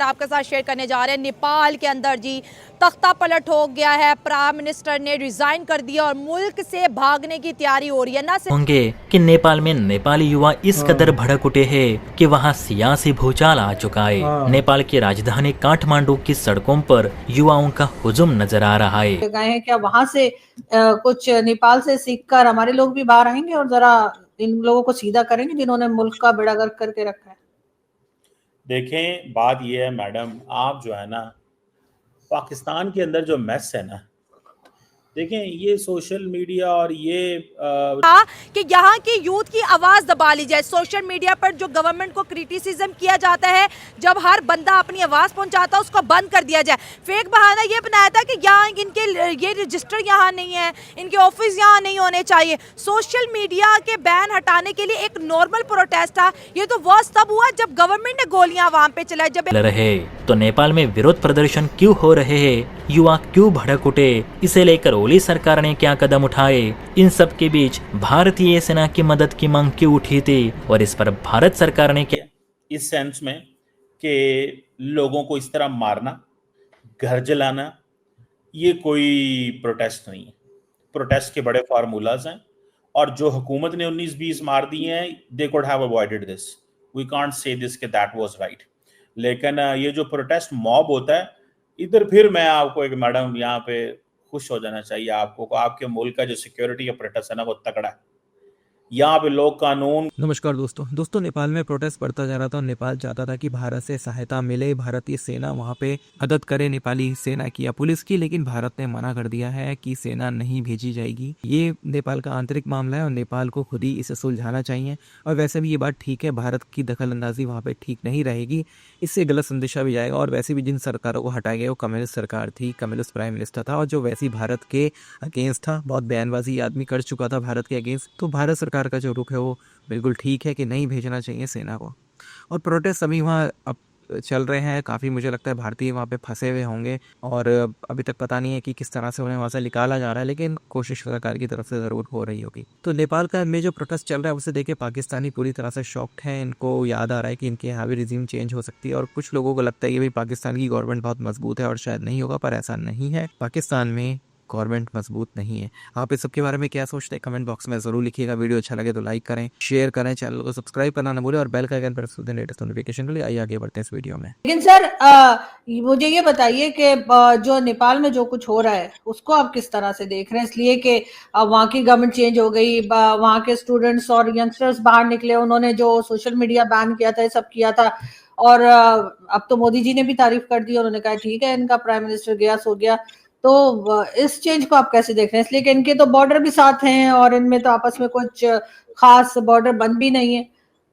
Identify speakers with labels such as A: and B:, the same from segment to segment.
A: आपके साथ शेयर करने जा रहे हैं। नेपाल के अंदर जी तख्ता पलट हो गया है, प्राइम मिनिस्टर ने रिजाइन कर दिया और मुल्क से भागने की तैयारी हो रही है। ना
B: होंगे कि नेपाल में नेपाली युवा इस कदर भड़क उठे हैं कि वहां सियासी भूचाल आ चुका है। नेपाल की राजधानी काठमांडू की सड़कों पर युवाओं का हुजूम नजर आ रहा है।
C: गए हैं क्या वहां से कुछ नेपाल से सीखकर हमारे लोग भी बाहर आएंगे और जरा इन लोगों को सीधा करेंगे जिन्होंने मुल्क का बेड़ा गर्क करके रखा है।
D: देखें, बात ये है मैडम, आप जो है ना पाकिस्तान के अंदर जो मेस है ना, देखें ये सोशल मीडिया और ये
A: कि यहाँ की यूथ की आवाज दबा ली जाए। सोशल मीडिया पर जो गवर्नमेंट को क्रिटिसिज्म किया जाता है, जब हर बंदा अपनी आवाज पहुंचाता है उसको बंद कर दिया जाए। फेक बहाना ये बनाया था कि यहाँ इनके ये रजिस्टर यहाँ नहीं है, इनके ऑफिस यहाँ नहीं होने चाहिए। सोशल मीडिया के बैन हटाने के लिए एक नॉर्मल प्रोटेस्ट था। ये तो वर्स्ट तब हुआ जब गवर्नमेंट ने गोलियां वहां पे चलाई। जब
B: रहे तो नेपाल में विरोध प्रदर्शन क्यों हो रहे हैं, युवा क्यों भड़क उठे, इसे लेकर ओली सरकार ने क्या कदम उठाए, इन सब के बीच भारतीय सेना की मदद की मांग क्यों उठी थी और इस पर भारत सरकार ने क्या,
D: इस सेंस में कि लोगों को इस तरह मारना, घर जलाना, ये कोई प्रोटेस्ट नहीं है। प्रोटेस्ट के बड़े फार्मूलाज हैं और जो हुकूमत ने 19-20 मार दिए हैं, they could have avoided this. We can't say this के दैट वाज राइट। लेकिन ये जो प्रोटेस्ट मॉब होता है, इधर फिर मैं आपको एक मैडम यहाँ पे खुश हो जाना चाहिए आपको, आपके मुल्क का जो सिक्योरिटी अपरेटस है ना वो तगड़ा है। यहाँ पे लोग कानून।
E: नमस्कार दोस्तों नेपाल में प्रोटेस्ट बढ़ता जा रहा था और नेपाल चाहता था कि भारत से सहायता मिले, भारतीय सेना वहां पे मदद करे नेपाली सेना की या पुलिस की, लेकिन भारत ने मना कर दिया है कि सेना नहीं भेजी जाएगी। ये नेपाल का आंतरिक मामला है और नेपाल को खुद ही इसे सुलझाना चाहिए। और वैसे भी ये बात ठीक है, भारत की दखल अंदाजी वहाँ पे ठीक नहीं रहेगी, इससे गलत संदेशा भी जाएगा। और वैसे भी जिन सरकारों को हटाया गया वो कम्युनिस्ट सरकार थी, कम्युनिस्ट प्राइम मिनिस्टर था और जो वैसे भारत के अगेंस्ट था, बहुत बयानबाजी आदमी कर चुका था भारत के अगेंस्ट। तो भारत सरकार का जो रुख है वो बिल्कुल ठीक है कि नहीं भेजना चाहिए सेना को। और प्रोटेस्ट अभी वहाँ अब चल रहे हैं, काफ़ी मुझे लगता है भारतीय वहाँ पे फंसे हुए होंगे और अभी तक पता नहीं है कि किस तरह से उन्हें वहाँ से निकाला जा रहा है, लेकिन कोशिश सरकार की तरफ से ज़रूर हो रही होगी। तो नेपाल का में जो प्रोटेस्ट चल रहा है उसे देखे पाकिस्तानी पूरी तरह से शॉक्ड हैं। इनको याद आ रहा है कि इनके यहाँ भी रिजीम चेंज हो सकती है और कुछ लोगों को लगता है कि भाई पाकिस्तान की गवर्नमेंट बहुत मजबूत है और शायद नहीं होगा, पर ऐसा नहीं है। पाकिस्तान में गवर्नमेंट मजबूत नहीं है। आप इस सब के बारे में क्या सोचते हैं कमेंट बॉक्स में जरूर लिखिएगा। वीडियो अच्छा लगे तो लाइक करें, शेयर करें, चैनल को सब्सक्राइब करना न भूलें और बेल का आइकन प्रेस कर दें लेटेस्ट नोटिफिकेशन के लिए। आइए आगे बढ़ते हैं इस वीडियो में।
C: लेकिन सर मुझे ये बताइए कि जो नेपाल में जो कुछ हो रहा है उसको आप किस तरह से देख रहे हैं, इसलिए कि वहाँ की गवर्नमेंट चेंज हो गई, वहाँ के स्टूडेंट्स और यंगस्टर्स बाहर निकले, उन्होंने जो सोशल मीडिया बैन किया था, ये सब किया था और अब तो मोदी जी ने भी तारीफ कर दी, उन्होंने कहा ठीक है इनका प्राइम मिनिस्टर गया सो गया। तो इस चेंज को आप कैसे देख रहे हैं, इसलिए कि इनके तो बॉर्डर भी साथ हैं और इनमें तो आपस में कुछ खास बॉर्डर बंद भी नहीं है।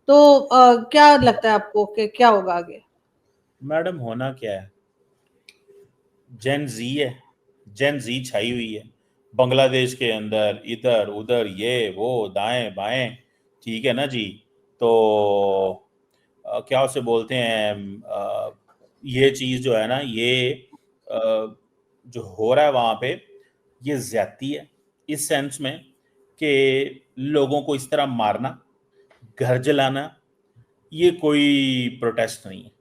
C: तो क्या लगता है आपको कि क्या होगा आगे?
D: मैडम होना क्या है, जेन जी है, जेन जी छाई हुई है बांग्लादेश के अंदर, इधर उधर ये वो दाएं बाएं, ठीक है ना जी। तो क्या उसे बोलते हैं, ये चीज़ जो है ना, ये जो हो रहा है वहाँ पे, ये ज्यादती है इस सेंस में कि लोगों को इस तरह मारना, घर जलाना, ये कोई प्रोटेस्ट नहीं है।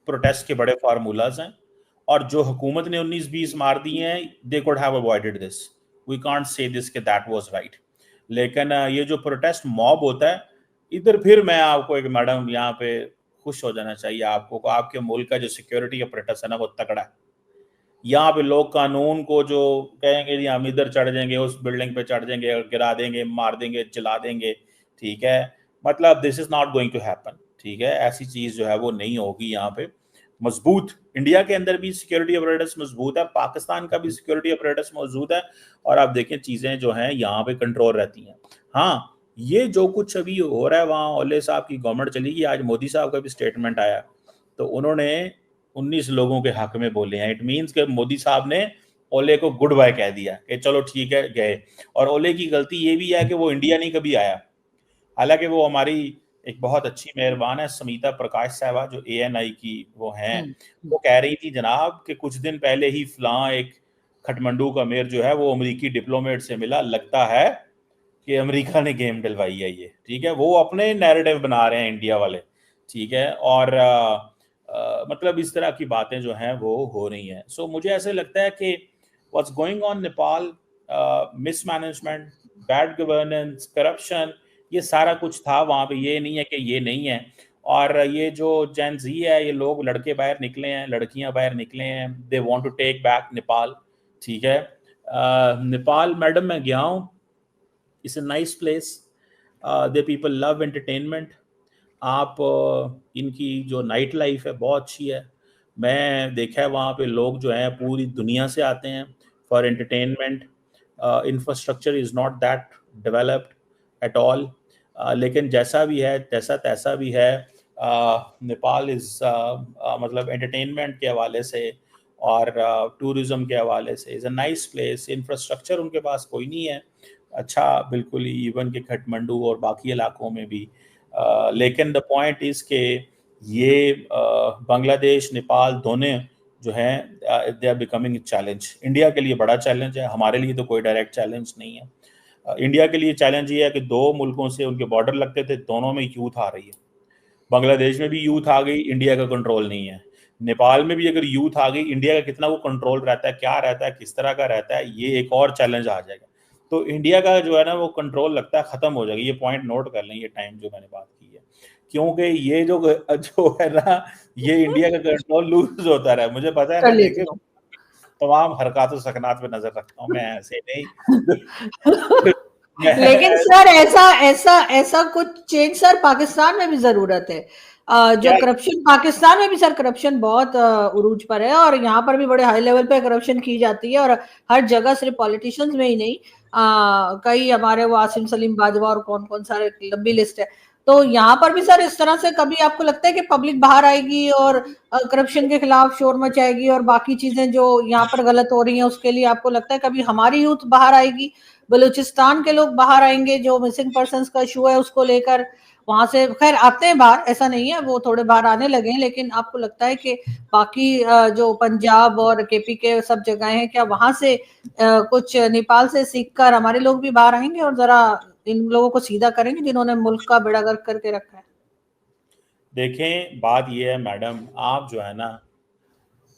D: प्रोटेस्ट के बड़े फार्मूलाज हैं और जो हुकूमत ने 19-20 मार दिए हैं, they could have avoided this. We can't say this के दैट वाज राइट। लेकिन ये जो प्रोटेस्ट मॉब होता है, इधर फिर मैं आपको एक मैडम यहाँ पे खुश हो जाना चाहिए आपको, आपके मुल्क का जो सिक्योरिटी अपरेटस है ना वो तगड़ा है। यहाँ पे लोग कानून को जो कहेंगे जी हम इधर चढ़ जाएंगे, उस बिल्डिंग पे चढ़ जाएंगे, गिरा देंगे, मार देंगे, जला देंगे, ठीक है, मतलब this is not going to happen, ठीक है। ऐसी चीज जो है वो नहीं होगी। यहाँ पे मजबूत, इंडिया के अंदर भी सिक्योरिटी अपरेटस मजबूत है, पाकिस्तान का भी सिक्योरिटी अपरेटस मौजूद है और आप देखें चीजें जो हैं यहाँ पे कंट्रोल रहती हैं। हाँ, ये जो कुछ अभी हो रहा है वहाँ ओले साहब की गवर्नमेंट चली गई, आज मोदी साहब का भी स्टेटमेंट आया, तो उन्होंने 19 लोगों के हक में बोले हैं। इट मीन्स कि मोदी साहब ने ओले को गुड बाय कह दिया कि चलो ठीक है गए। और ओले की गलती ये भी है कि वो इंडिया नहीं कभी आया, हालांकि वो हमारी एक बहुत अच्छी मेहरबान है समीता प्रकाश साहबा जो ANI की वो हैं, वो कह रही थी जनाब कि कुछ दिन पहले ही फलां एक खटमंडू का मेयर जो है वो अमेरिकी डिप्लोमेट से मिला, लगता है कि अमेरिका ने गेम डलवाई है ये, ठीक है। वो अपने नैरेटिव बना रहे हैं इंडिया वाले, ठीक है। और मतलब इस तरह की बातें जो हैं वो हो रही हैं। सो मुझे ऐसे लगता है कि what's going on Nepal, mismanagement, bad governance, corruption, ये सारा कुछ था वहाँ पे। ये नहीं है कि ये नहीं है। और ये जो जेन जी है, ये लोग लड़के बाहर निकले हैं, लड़कियां बाहर निकले हैं, they want to take back Nepal. ठीक है, नेपाल मैडम मैं गया हूँ, it's a nice place, the people love entertainment. आप इनकी जो नाइट लाइफ है बहुत अच्छी है। मैं देखा है वहाँ पे लोग जो हैं पूरी दुनिया से आते हैं for entertainment. Infrastructure is not that developed at all, लेकिन जैसा भी है जैसा तैसा भी है, नेपाल इज़ मतलब एंटरटेनमेंट के हवाले से और टूरिज़म के हवाले से is a nice place. Infrastructure उनके पास कोई नहीं है अच्छा, बिल्कुल ही, इवन के खटमंडू और बाकी इलाकों में भी। लेकिन द पॉइंट इज़ के ये बांग्लादेश नेपाल दोनों जो हैं they are becoming challenge. India के लिए बड़ा चैलेंज है, हमारे लिए तो कोई डायरेक्ट चैलेंज नहीं है। इंडिया के लिए चैलेंज ये है कि दो मुल्कों से उनके बॉर्डर लगते थे, दोनों में यूथ आ रही है। बांग्लादेश में भी यूथ आ गई, इंडिया का कंट्रोल नहीं है। नेपाल में भी अगर यूथ आ गई, इंडिया का कितना वो कंट्रोल रहता है, क्या रहता है, किस तरह का रहता है, ये एक और चैलेंज आ जाएगा। तो इंडिया का जो है ना वो कंट्रोल लगता है ख़त्म हो जाएगा। ये पॉइंट नोट कर लें, ये टाइम जो मैंने बात की है, क्योंकि ये जो है ना, ये इंडिया का कंट्रोल लूज होता रहा है। मुझे पता है,
C: कर
D: मैं
C: लेती
D: देखे
C: हूँ।
D: तमाम हरकत व सकनात पे नजर रखता हूँ, मैं ऐसे नहीं
C: लेकिन सर ऐसा ऐसा ऐसा कुछ चेंज सर पाकिस्तान में भी जरूरत है। जो
D: क्या
C: करप्शन पाकिस्तान में भी सर करप्शन बहुत उरूज पर है और यहाँ पर भी बड़े हाई लेवल पे करप्शन की जाती है और हर जगह सिर्फ पॉलिटिशियंस में ही नहीं, कई हमारे वो आसिम सलीम बाजवा और कौन कौन सारे लंबी लिस्ट है। तो यहाँ पर भी सर इस तरह से कभी आपको लगता है कि पब्लिक बाहर आएगी और करप्शन के खिलाफ शोर मचाएगी और बाकी चीजें जो यहाँ पर गलत हो रही हैं उसके लिए आपको लगता है कभी हमारी यूथ बाहर आएगी, बलूचिस्तान के लोग बाहर आएंगे जो मिसिंग पर्संस का इशू है उसको लेकर? वहां से खैर आते हैं बाहर, ऐसा नहीं है, वो थोड़े बाहर आने लगे हैं, लेकिन आपको लगता है कि बाकी जो पंजाब और केपी के सब जगह हैं, क्या वहां से कुछ नेपाल से सीखकर हमारे लोग भी बाहर आएंगे और जरा इन लोगों को सीधा करेंगे जिन्होंने मुल्क का बेड़ा गर्क करके रखा है?
D: देखें, बात ये है मैडम, आप जो है ना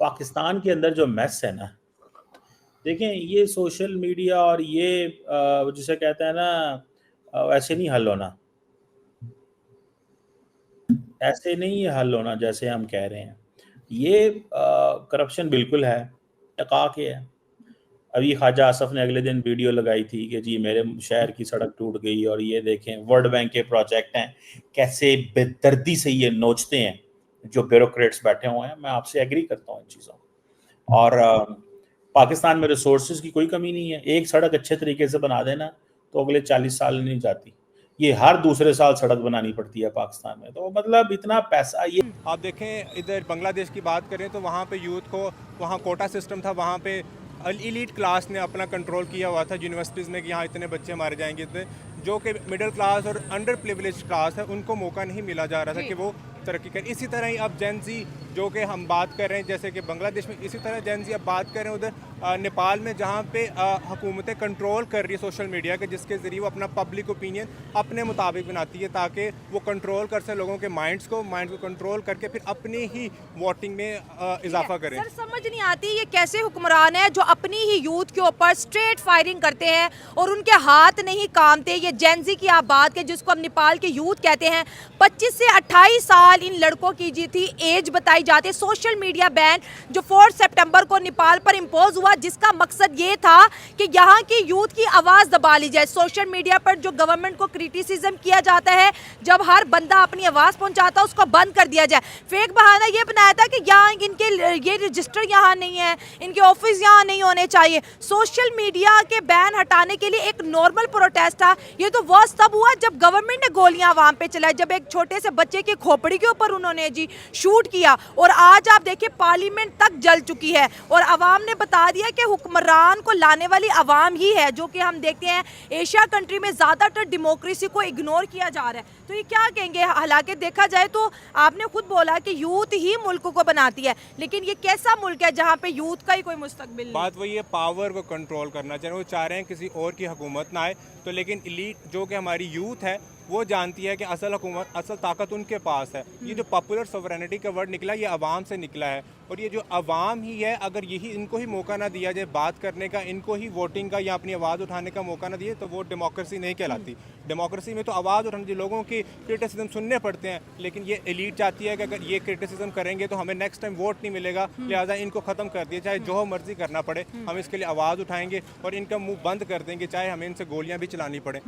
D: पाकिस्तान के अंदर जो मेस है ना, देखें ये सोशल मीडिया और ये जिसे कहते हैं ना, ऐसे नहीं हल होना, ऐसे नहीं हल होना जैसे हम कह रहे हैं। ये करप्शन बिल्कुल है, टका के है। अभी ख्वाजा आसफ ने अगले दिन वीडियो लगाई थी कि जी मेरे शहर की सड़क टूट गई, और ये देखें वर्ल्ड बैंक के प्रोजेक्ट हैं, कैसे बेदर्दी से ये नोचते हैं जो ब्यूरोक्रेट्स बैठे हुए हैं। मैं आपसे एग्री करता हूँ इन चीज़ों। और पाकिस्तान में रिसोर्सेज की कोई कमी नहीं है। एक सड़क अच्छे तरीके से बना देना तो अगले 40 साल नहीं जाती, ये हर दूसरे साल सड़क बनानी पड़ती है पाकिस्तान में। तो मतलब इतना पैसा ये
F: आप देखें, इधर बांग्लादेश की बात करें तो वहाँ पे यूथ को, वहाँ कोटा सिस्टम था, वहाँ पे इलीट क्लास ने अपना कंट्रोल किया हुआ था यूनिवर्सिटीज़ में कि यहाँ इतने बच्चे मारे जाएंगे, इतने, जो कि मिडिल क्लास और अंडर प्रिविलेज क्लास है उनको मौका नहीं मिला जा रहा था कि वो तरक्की करें। इसी तरह ही अब जेन ज़ी जो कि हम बात कर रहे हैं जैसे कि बांग्लादेश में, इसी तरह जेन ज़ी अब बात कर रहे हैं उधर नेपाल में, जहाँ पे हुकूमतें कंट्रोल कर रही है सोशल मीडिया के, जिसके ज़रिए वो अपना पब्लिक ओपिनियन अपने मुताबिक बनाती है ताकि वो कंट्रोल कर सके लोगों के माइंड को कंट्रोल करके फिर अपनी ही वोटिंग में इजाफा करें।
A: सर समझ नहीं आती ये कैसे हुक्मरान है जो अपनी ही यूथ के ऊपर स्ट्रेट फायरिंग करते हैं और उनके हाथ नहीं कामते। ये जेनजी की आप बात करें जिसको हम नेपाल के यूथ कहते हैं, 25 से 28 साल इन लड़कों की जी थी एज बताई जाती है। सोशल मीडिया बैन जो 4 सितंबर को नेपाल पर इम्पोज हुआ, जिसका मकसद ये था कि यहाँ की यूथ की आवाज़ दबा ली जाए। सोशल मीडिया पर जो गवर्नमेंट को क्रिटिसिज्म किया जाता है, जब हर बंदा अपनी आवाज़ पहुँचाता है उसको बंद कर दिया जाए। फेक बहाना ये बनाया था कि यहाँ इनके ये रजिस्टर यहाँ नहीं है, इनके ऑफिस यहाँ नहीं होने चाहिए। सोशल मीडिया के बैन हटाने के लिए एक नॉर्मल प्रोटेस्ट था। ये तो वर्स्ट तब हुआ जब गवर्नमेंट ने गोलियां आवाम पे चलाई, जब एक छोटे से बच्चे की खोपड़ी के ऊपर उन्होंने जी शूट किया। और आज आप देखिए पार्लियामेंट तक जल चुकी है और आवाम ने बता दिया कि हुक्मरान को लाने वाली आवाम ही है, जो कि हम देखते हैं एशिया कंट्री में ज़्यादातर डेमोक्रेसी को इग्नोर किया जा रहा है। तो ये क्या कहेंगे? हालांकि देखा जाए तो आपने खुद बोला कि यूथ ही मुल्क को बनाती है, लेकिन ये कैसा मुल्क है जहाँ पे यूथ का ही कोई मुस्तकबिल नहीं?
F: बात वही है, पावर को कंट्रोल करना चाहिए। वो चाह रहे हैं किसी और की हुकूमत ना आए, तो लेकिन इलीट जो कि हमारी यूथ है वो जानती है कि असल हुकूमत, असल ताकत उनके पास है। ये जो पॉपुलर सोवरेनिटी का वर्ड निकला, ये अवाम से निकला है, और ये जो अवाम ही है, अगर यही इनको ही मौका ना दिया जाए बात करने का, इनको ही वोटिंग का या अपनी आवाज़ उठाने का मौका ना दिए, तो वो डेमोक्रेसी नहीं कहलाती। डेमोक्रेसी में तो आवाज़ उठाने, लोगों की क्रिटिसिज्म सुनने पड़ते हैं, लेकिन ये एलीट चाहती है कि अगर ये क्रिटिसिज्म करेंगे तो हमें नेक्स्ट टाइम वोट नहीं मिलेगा, लिहाजा इनको ख़त्म कर दिया, चाहे जो मर्जी करना पड़े, हम इसके लिए आवाज़ उठाएंगे और इनका मुंह बंद कर देंगे, चाहे हमें इनसे गोलियां भी चलानी पड़े।